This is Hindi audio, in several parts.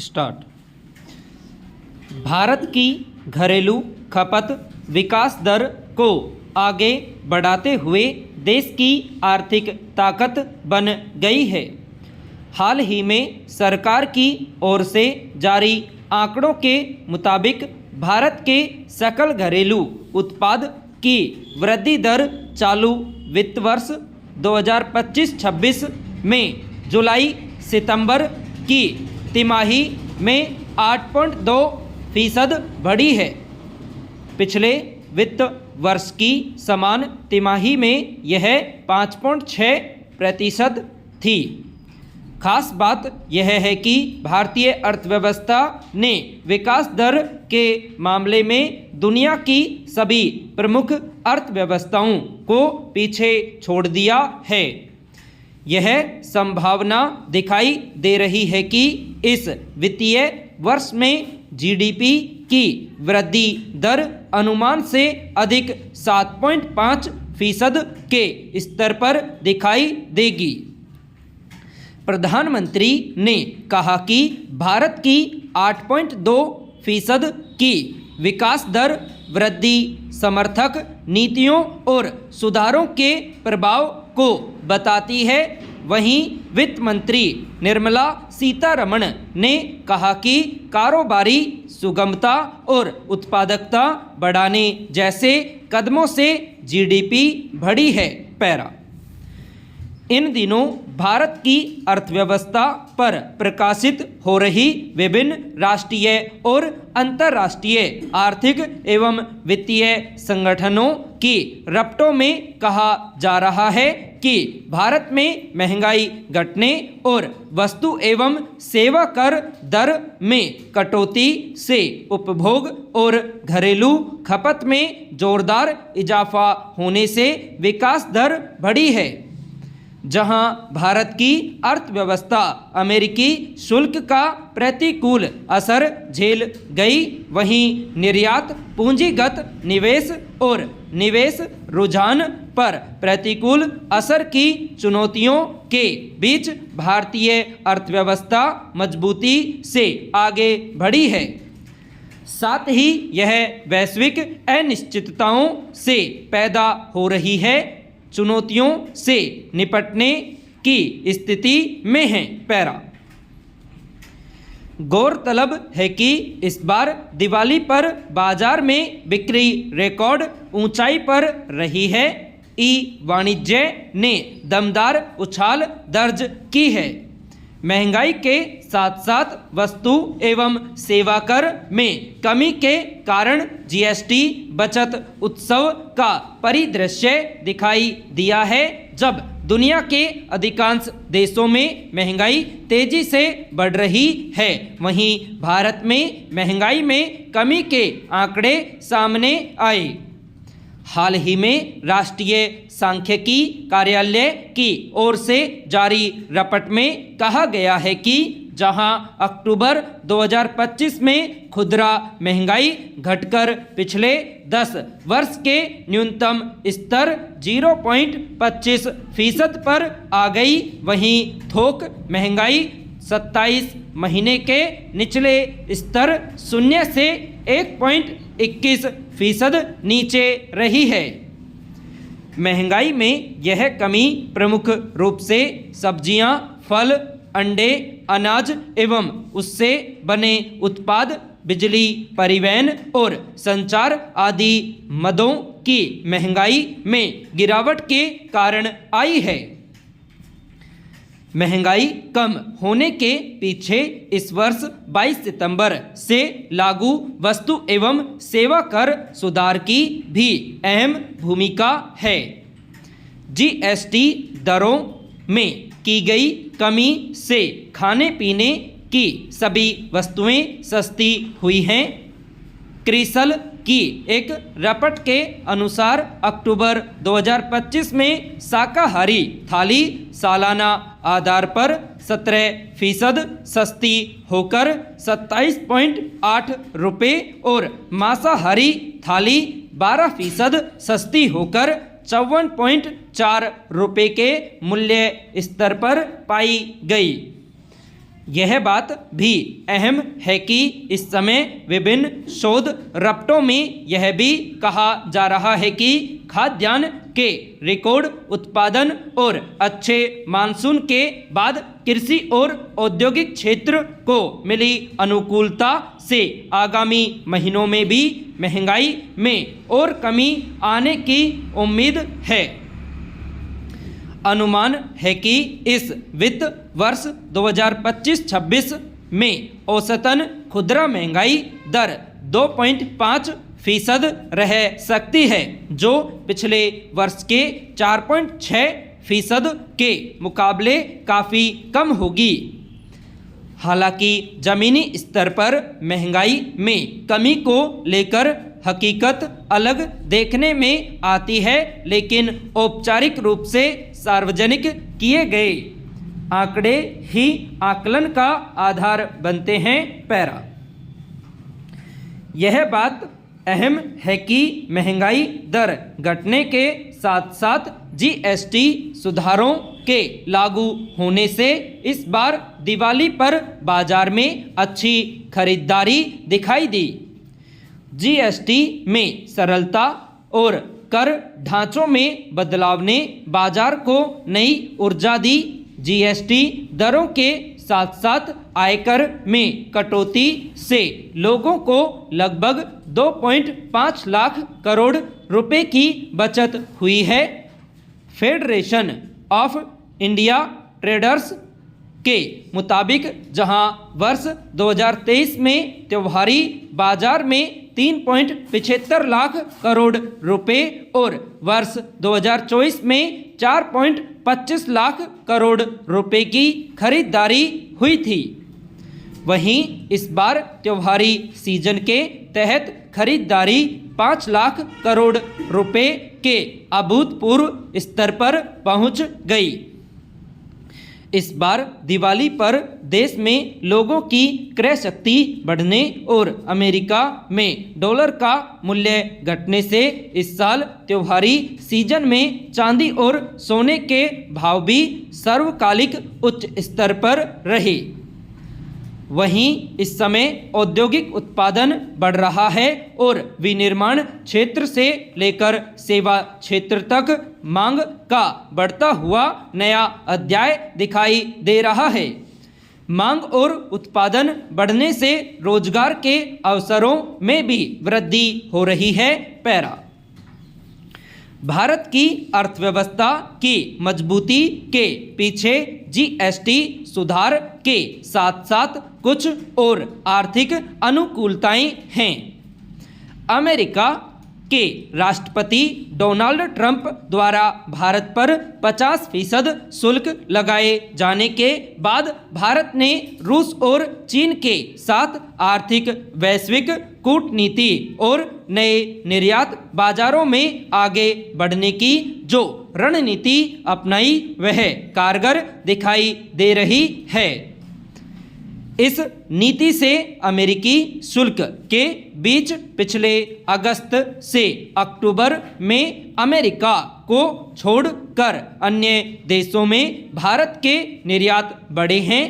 स्टार्ट। भारत की घरेलू खपत विकास दर को आगे बढ़ाते हुए देश की आर्थिक ताकत बन गई है। हाल ही में सरकार की ओर से जारी आंकड़ों के मुताबिक भारत के सकल घरेलू उत्पाद की वृद्धि दर चालू वित्त वर्ष 2025-26 में जुलाई सितंबर की तिमाही में 8.2% बढ़ी है। पिछले वित्त वर्ष की समान तिमाही में यह 5.6% थी। खास बात यह है कि भारतीय अर्थव्यवस्था ने विकास दर के मामले में दुनिया की सभी प्रमुख अर्थव्यवस्थाओं को पीछे छोड़ दिया है। यह संभावना दिखाई दे रही है कि इस वित्तीय वर्ष में जीडीपी की वृद्धि दर अनुमान से अधिक 7.5% के स्तर पर दिखाई देगी। प्रधानमंत्री ने कहा कि भारत की 8.2% की विकास दर वृद्धि समर्थक नीतियों और सुधारों के प्रभाव को बताती है। वहीं वित्त मंत्री निर्मला सीतारमण ने कहा कि कारोबारी सुगमता और उत्पादकता बढ़ाने जैसे कदमों से जीडीपी बढ़ी है। पैरा। इन दिनों भारत की अर्थव्यवस्था पर प्रकाशित हो रही विभिन्न राष्ट्रीय और अंतर्राष्ट्रीय आर्थिक एवं वित्तीय संगठनों की रिपोर्टों में कहा जा रहा है कि भारत में महंगाई घटने और वस्तु एवं सेवा कर दर में कटौती से उपभोग और घरेलू खपत में जोरदार इजाफा होने से विकास दर बढ़ी है। जहां भारत की अर्थव्यवस्था अमेरिकी शुल्क का प्रतिकूल असर झेल गई, वहीं निर्यात, पूंजीगत निवेश और निवेश रुझान पर प्रतिकूल असर की चुनौतियों के बीच भारतीय अर्थव्यवस्था मजबूती से आगे बढ़ी है। साथ ही यह वैश्विक अनिश्चितताओं से पैदा हो रही है चुनौतियों से निपटने की स्थिति में है। पैरा। गौरतलब है कि इस बार दिवाली पर बाजार में बिक्री रिकॉर्ड ऊंचाई पर रही है। ई वाणिज्य ने दमदार उछाल दर्ज की है। महंगाई के साथ साथ वस्तु एवं सेवा कर में कमी के कारण जीएसटी बचत उत्सव का परिदृश्य दिखाई दिया है। जब दुनिया के अधिकांश देशों में महंगाई तेजी से बढ़ रही है, वहीं भारत में महंगाई में कमी के आंकड़े सामने आए। हाल ही में राष्ट्रीय सांख्यिकी कार्यालय की ओर से जारी रिपोर्ट में कहा गया है कि जहां अक्टूबर 2025 में खुदरा महंगाई घटकर पिछले 10 वर्ष के न्यूनतम स्तर 0.25% पर आ गई, वहीं थोक महंगाई 27 महीने के निचले स्तर 0 से 1.21% नीचे रही है। महंगाई में यह कमी प्रमुख रूप से सब्जियां, फल, अंडे, अनाज एवं उससे बने उत्पाद, बिजली, परिवहन और संचार आदि मदों की महंगाई में गिरावट के कारण आई है। महंगाई कम होने के पीछे इस वर्ष 22 सितंबर से लागू वस्तु एवं सेवा कर सुधार की भी अहम भूमिका है। जीएसटी दरों में की गई कमी से खाने पीने की सभी वस्तुएं सस्ती हुई हैं। क्रिसल की एक रिपोर्ट के अनुसार अक्टूबर 2025 में शाकाहारी थाली सालाना आधार पर 17% सस्ती होकर 27.8 रुपये और मांसाहारी थाली 12% सस्ती होकर 54.4 रुपये के मूल्य स्तर पर पाई गई। यह बात भी अहम है कि इस समय विभिन्न शोध रपटों में यह भी कहा जा रहा है कि खाद्यान्न के रिकॉर्ड उत्पादन और अच्छे मानसून के बाद कृषि और औद्योगिक क्षेत्र को मिली अनुकूलता से आगामी महीनों में भी महंगाई में और कमी आने की उम्मीद है। अनुमान है कि इस वित्त वर्ष 2025-26 में औसतन खुदरा महंगाई दर 2.5% रह सकती है, जो पिछले वर्ष के 4.6% के मुकाबले काफ़ी कम होगी। हालांकि ज़मीनी स्तर पर महंगाई में कमी को लेकर हकीकत अलग देखने में आती है, लेकिन औपचारिक रूप से सार्वजनिक किए गए आंकड़े ही आकलन का आधार बनते हैं। पैरा। यह बात अहम है कि महंगाई दर घटने के साथ साथ जीएसटी सुधारों के लागू होने से इस बार दिवाली पर बाजार में अच्छी खरीदारी दिखाई दी। जीएसटी में सरलता और कर ढांचों में बदलाव ने बाजार को नई ऊर्जा दी। जीएसटी दरों के साथ साथ आयकर में कटौती से लोगों को लगभग 2.5 लाख करोड़ रुपए की बचत हुई है। फेडरेशन ऑफ इंडिया ट्रेडर्स के मुताबिक जहां वर्ष 2023 में त्योहारी बाजार में 3.75 लाख करोड़ रुपए और वर्ष 2024 में 4.25 लाख करोड़ रुपए की खरीदारी हुई थी, वहीं इस बार त्योहारी सीजन के तहत खरीदारी 5 लाख करोड़ रुपए के अभूतपूर्व स्तर पर पहुंच गई। इस बार दिवाली पर देश में लोगों की क्रय शक्ति बढ़ने और अमेरिका में डॉलर का मूल्य घटने से इस साल त्योहारी सीजन में चांदी और सोने के भाव भी सर्वकालिक उच्च स्तर पर रहे। वहीं इस समय औद्योगिक उत्पादन बढ़ रहा है और विनिर्माण क्षेत्र से लेकर सेवा क्षेत्र तक मांग का बढ़ता हुआ नया अध्याय दिखाई दे रहा है। मांग और उत्पादन बढ़ने से रोजगार के अवसरों में भी वृद्धि हो रही है। पैरा। भारत की अर्थव्यवस्था की मजबूती के पीछे जीएसटी सुधार के साथ साथ कुछ और आर्थिक अनुकूलताएं हैं। अमेरिका के राष्ट्रपति डोनाल्ड ट्रंप द्वारा भारत पर 50% शुल्क लगाए जाने के बाद भारत ने रूस और चीन के साथ आर्थिक वैश्विक कूटनीति और नए निर्यात बाजारों में आगे बढ़ने की जो रणनीति अपनाई वह कारगर दिखाई दे रही है। इस नीति से अमेरिकी शुल्क के बीच पिछले अगस्त से अक्टूबर में अमेरिका को छोड़कर अन्य देशों में भारत के निर्यात बढ़े हैं।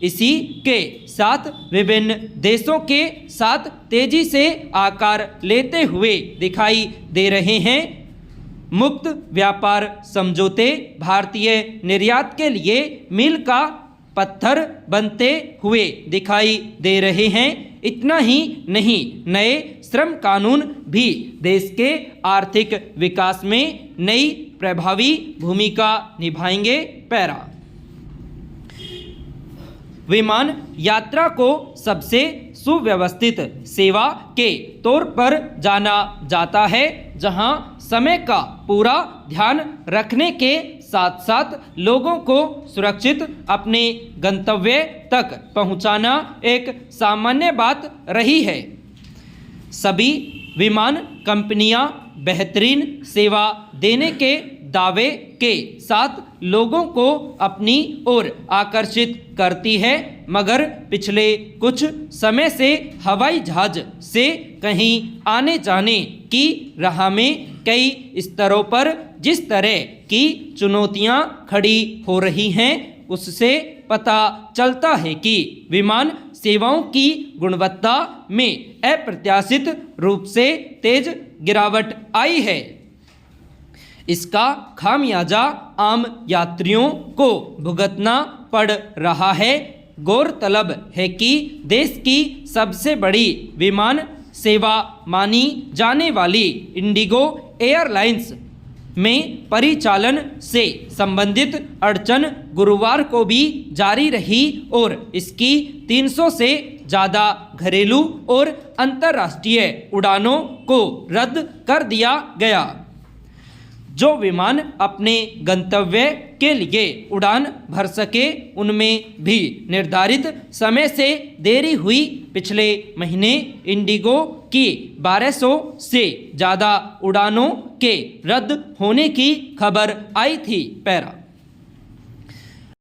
इसी के साथ विभिन्न देशों के साथ तेजी से आकार लेते हुए दिखाई दे रहे हैं। मुक्त व्यापार समझौते भारतीय निर्यात के लिए मील का पत्थर बनते हुए दिखाई दे रहे हैं। इतना ही नहीं, नए श्रम कानून भी देश के आर्थिक विकास में नई प्रभावी भूमिका निभाएंगे। पैरा। विमान यात्रा को सबसे सुव्यवस्थित सेवा के तौर पर जाना जाता है, जहां समय का पूरा ध्यान रखने के साथ साथ लोगों को सुरक्षित अपने गंतव्य तक पहुंचाना एक सामान्य बात रही है। सभी विमान कंपनियां बेहतरीन सेवा देने के दावे के साथ लोगों को अपनी ओर आकर्षित करती है, मगर पिछले कुछ समय से हवाई जहाज से कहीं आने जाने की राह में कई स्तरों पर जिस तरह की चुनौतियां खड़ी हो रही हैं, उससे पता चलता है कि विमान सेवाओं की गुणवत्ता में अप्रत्याशित रूप से तेज गिरावट आई है। इसका खामियाजा आम यात्रियों को भुगतना पड़ रहा है। गौरतलब है कि देश की सबसे बड़ी विमान सेवा मानी जाने वाली इंडिगो एयरलाइंस में परिचालन से संबंधित अड़चन गुरुवार को भी जारी रही और इसकी 300 से ज़्यादा घरेलू और अंतर्राष्ट्रीय उड़ानों को रद्द कर दिया गया। जो विमान अपने गंतव्य के लिए उड़ान भर सके उनमें भी निर्धारित समय से देरी हुई। पिछले महीने इंडिगो की 1200 से ज़्यादा उड़ानों के रद्द होने की खबर आई थी। पैरा